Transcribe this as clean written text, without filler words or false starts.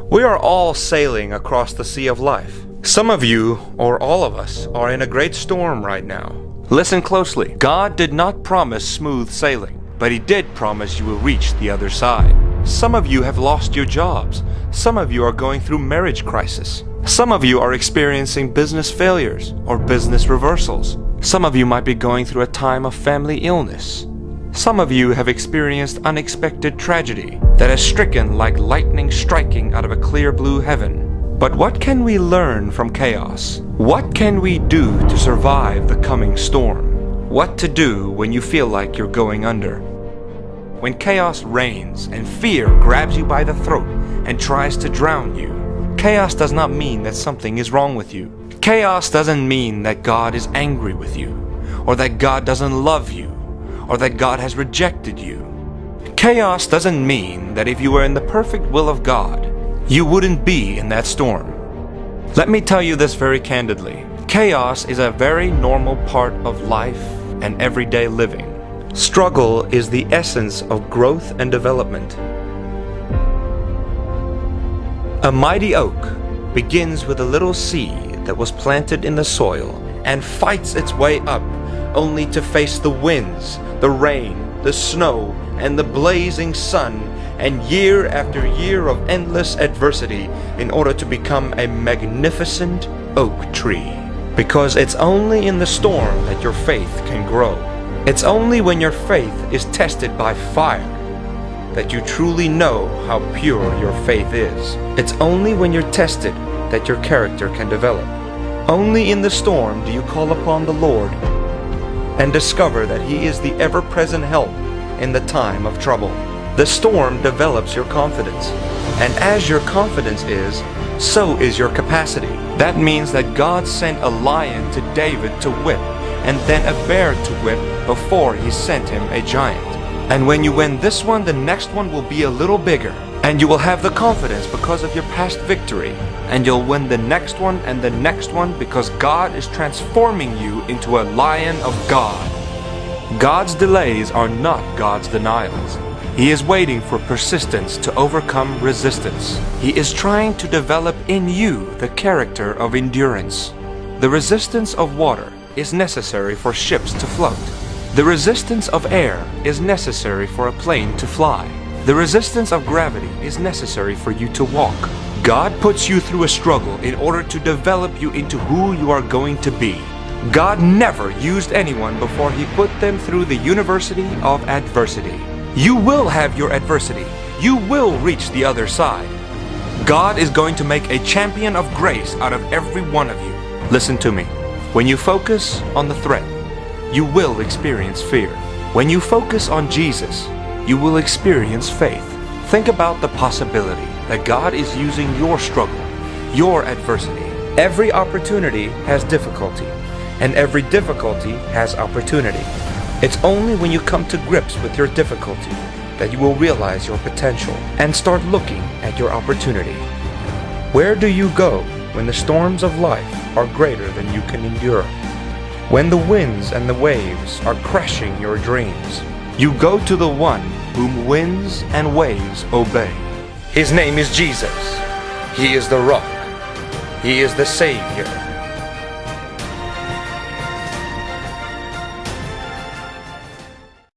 We are all sailing across the sea of life. Some of you, or all of us, are in a great storm right now. Listen closely. God did not promise smooth sailing, but He did promise you will reach the other side. Some of you have lost your jobs. Some of you are going through marriage crisis. Some of you are experiencing business failures or business reversals. Some of you might be going through a time of family illness. Some of you have experienced unexpected tragedy that has stricken like lightning striking out of a clear blue heaven. But what can we learn from chaos? What can we do to survive the coming storm? What to do when you feel like you're going under? When chaos reigns and fear grabs you by the throat and tries to drown you, chaos does not mean that something is wrong with you. Chaos doesn't mean that God is angry with you, or that God doesn't love you, or that God has rejected you. Chaos doesn't mean that if you were in the perfect will of God, you wouldn't be in that storm. Let me tell you this very candidly. Chaos is a very normal part of life and everyday living. Struggle is the essence of growth and development. A mighty oak begins with a little seed that was planted in the soil and fights its way up, only to face the winds, the rain, the snow, and the blazing sun, and year after year of endless adversity in order to become a magnificent oak tree. Because it's only in the storm that your faith can grow. It's only when your faith is tested by fire that you truly know how pure your faith is. It's only when you're tested that your character can develop. Only in the storm do you call upon the Lord and discover that He is the ever-present help in the time of trouble. The storm develops your confidence, and as your confidence is, so is your capacity. That means that God sent a lion to David to whip, and then a bear to whip before He sent him a giant. And when you win this one, the next one will be a little bigger, and you will have the confidence because of your past victory, and you'll win the next one and the next one because God is transforming you into a lion of God. God's delays are not God's denials. He is waiting for persistence to overcome resistance. He is trying to develop in you the character of endurance. The resistance of water is necessary for ships to float. The resistance of air is necessary for a plane to fly. The resistance of gravity is necessary for you to walk. God puts you through a struggle in order to develop you into who you are going to be. God never used anyone before He put them through the university of adversity. You will have your adversity. You will reach the other side. God is going to make a champion of grace out of every one of you. Listen to me. When you focus on the threat, you will experience fear. When you focus on Jesus, you will experience faith. Think about the possibility that God is using your struggle, your adversity. Every opportunity has difficulty, and every difficulty has opportunity. It's only when you come to grips with your difficulty that you will realize your potential and start looking at your opportunity. Where do you go when the storms of life are greater than you can endure? When the winds and the waves are crashing your dreams, you go to the one whom winds and waves obey. His name is Jesus. He is the rock. He is the Savior.